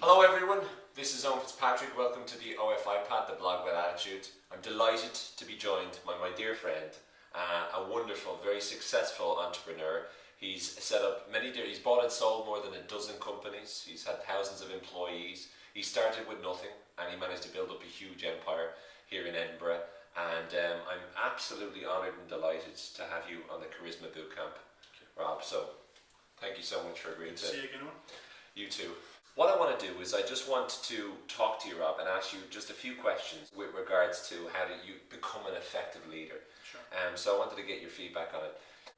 Hello everyone, this is Owen Fitzpatrick. Welcome to the OFI Pad, the blog with attitude. I'm delighted to be joined by my dear friend, a wonderful, very successful entrepreneur. He's set up he's bought and sold more than a dozen companies. He's had thousands of employees. He started with nothing and he managed to build up a huge empire here in Edinburgh. And I'm absolutely honoured and delighted to have you on the Charisma Bootcamp, Rob. So thank you so much for agreeing to. See you again. You too. What I want to do is I just want to talk to you, Rob, and ask you just a few questions with regards to how do you become an effective leader. Sure. So I wanted to get your feedback on it.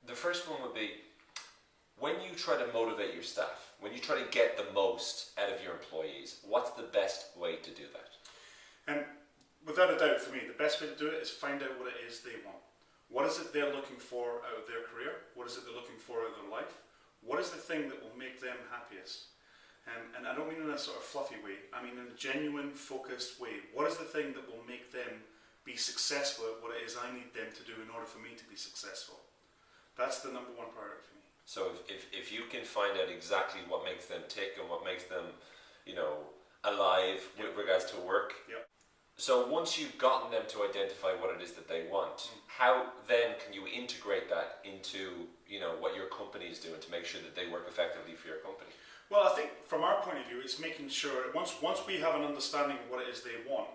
The first one would be, when you try to motivate your staff, when you try to get the most out of your employees, what's the best way to do that? Without a doubt, for me, the best way to do it is find out what it is they want. What is it they're looking for out of their career? What is it they're looking for out of their life? What is the thing that will make them happiest? And I don't mean in a sort of fluffy way, I mean in a genuine, focused way. What is the thing that will make them be successful at what it is I need them to do in order for me to be successful? That's the number one priority for me. So if you can find out exactly what makes them tick and what makes them, alive with regards to work. Yep. So once you've gotten them to identify what it is that they want, how then can you integrate that into, what your company is doing to make sure that they work effectively for your company? Well, I think from our point of view, it's making sure once we have an understanding of what it is they want,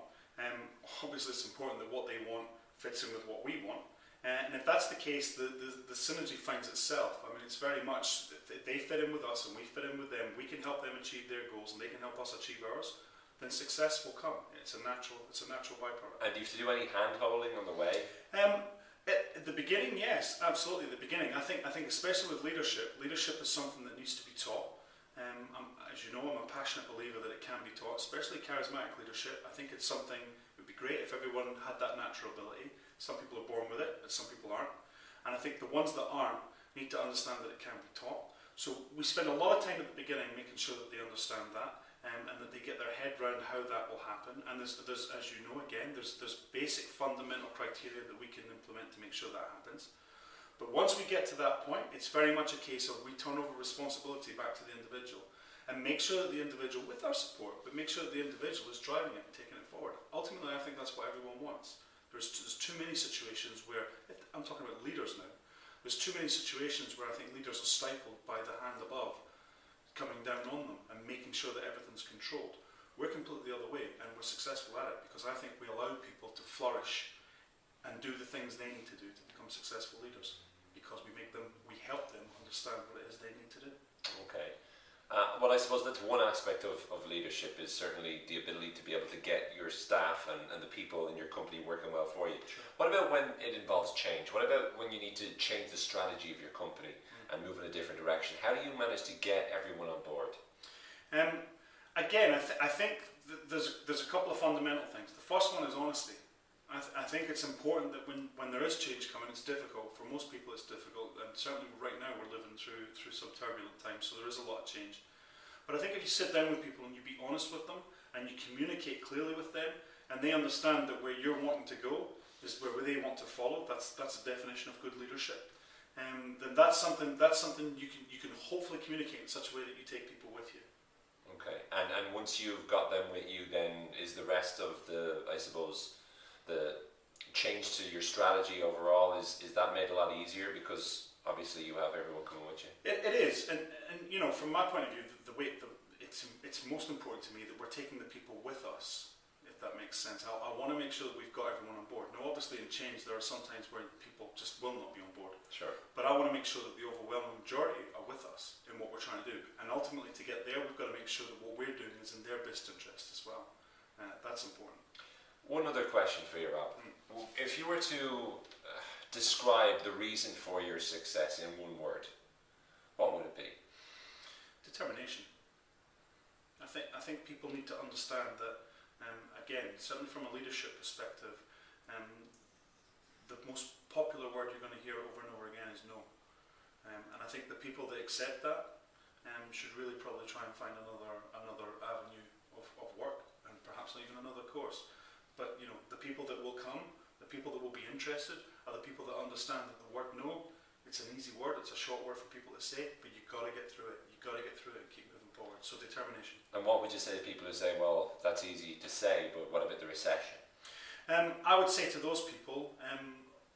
obviously it's important that what they want fits in with what we want. And if that's the case, the synergy finds itself. I mean, it's very much they fit in with us and we fit in with them. We can help them achieve their goals and they can help us achieve ours. Then success will come. It's a natural byproduct. And do you have to do any hand holding on the way? At the beginning, yes, absolutely. At the beginning, I think especially with leadership is something that needs to be taught. As you know, I'm a passionate believer that it can be taught, especially charismatic leadership. I think it's something, it would be great if everyone had that natural ability. Some people are born with it, but some people aren't. And I think the ones that aren't need to understand that it can be taught. So we spend a lot of time at the beginning making sure that they understand that and that they get their head around how that will happen. And there's as you know, again, there's basic fundamental criteria that we can implement to make sure that happens. But once we get to that point, it's very much a case of we turn over responsibility back to the individual and make sure that the individual, with our support, but make sure that the individual is driving it and taking it forward. Ultimately, I think that's what everyone wants. There's too many situations where, I'm talking about leaders now, there's too many situations where I think leaders are stifled by the hand above coming down on them and making sure that everything's controlled. We're completely the other way and we're successful at it because I think we allow people to flourish and do the things they need to do to become successful leaders. Because we help them understand what it is they need to do. Okay. Well, I suppose that's one aspect of leadership is certainly the ability to be able to get your staff and the people in your company working well for you. Sure. What about when it involves change? What about when you need to change the strategy of your company and move in a different direction? How do you manage to get everyone on board? Again, I think there's a couple of fundamental things. The first one is honesty. I think it's important that when there is change coming, it's difficult. For most people it's difficult, and certainly right now we're living through some turbulent times, so there is a lot of change. But I think if you sit down with people and you be honest with them, and you communicate clearly with them, and they understand that where you're wanting to go is where they want to follow, that's a definition of good leadership. Then that's something you can hopefully communicate in such a way that you take people with you. Okay, and once you've got them with you, then is the rest of the change to your strategy overall, is that made a lot easier because obviously you have everyone coming with you? It is, and from my point of view, it's most important to me that we're taking the people with us, if that makes sense. I want to make sure that we've got everyone on board. Now obviously in change there are some times where people just will not be on board. Sure. But I want to make sure that the overwhelming majority are with us in what we're trying to do. And ultimately to get there we've got to make sure that what we're doing is in their best interest as well. That's important. One other question for you, Rob. If you were to describe the reason for your success in one word, what would it be? Determination. I think people need to understand that, again, certainly from a leadership perspective, the most popular word you're going to hear over and over again is no. And I think the people that accept that should really probably try and find another avenue of work, and perhaps even another course. But the people that will come, the people that will be interested, are the people that understand that the word no, it's an easy word, it's a short word for people to say, but you've got to get through it. You've got to get through it and keep moving forward. So determination. And what would you say to people who say, well, that's easy to say, but what about the recession? I would say to those people,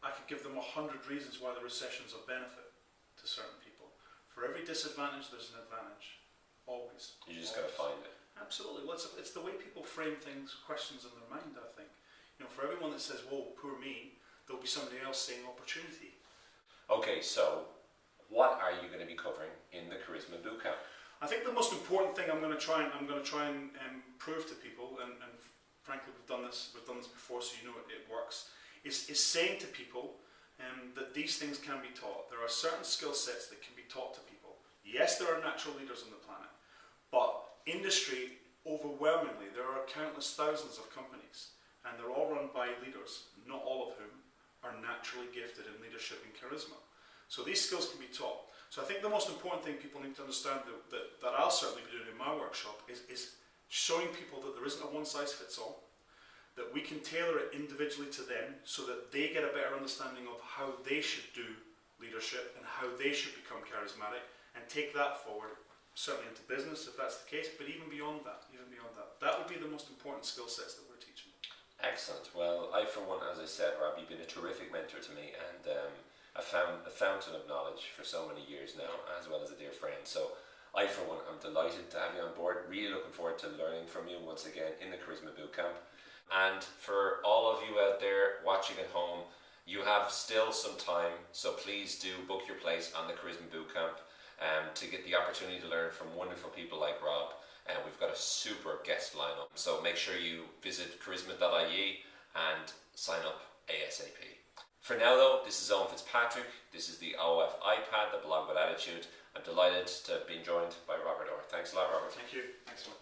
I could give them 100 reasons why the recession's of benefit to certain people. For every disadvantage, there's an advantage. Always. You just got to find it. Absolutely. Well, it's the way people frame things, questions in their mind, I think. For everyone that says, whoa, poor me, there'll be somebody else saying opportunity. Okay, so what are you going to be covering in the Charisma Bootcamp? I think the most important thing I'm going to try and prove to people, and frankly we've done this before, so you know it works, is saying to people that these things can be taught. There are certain skill sets that can be taught to people. Yes, there are natural leaders on the planet, but industry, overwhelmingly, there are countless thousands of companies, and they're all run by leaders, not all of whom are naturally gifted in leadership and charisma. So these skills can be taught. So I think the most important thing people need to understand that I'll certainly be doing in my workshop is showing people that there isn't a one-size-fits-all, that we can tailor it individually to them so that they get a better understanding of how they should do leadership and how they should become charismatic, and take that forward, certainly into business if that's the case, but even beyond that. That would be the most important skill sets that we're teaching. Excellent. Well, I for one, as I said, Rob, you've been a terrific mentor to me, and I found a fountain of knowledge for so many years now, as well as a dear friend. So I for one, I'm delighted to have you on board. Really looking forward to learning from you once again in the Charisma Bootcamp. And for all of you out there watching at home, you have still some time, so please do book your place on the Charisma Bootcamp to get the opportunity to learn from wonderful people like Rob. And we've got a super guest lineup, so make sure you visit charisma.ie and sign up ASAP. For now though, this is Owen Fitzpatrick, this is the OF iPad, the blog with attitude. I'm delighted to have been joined by Robert Orr. Thanks a lot, Robert. Thank you. Thanks a lot.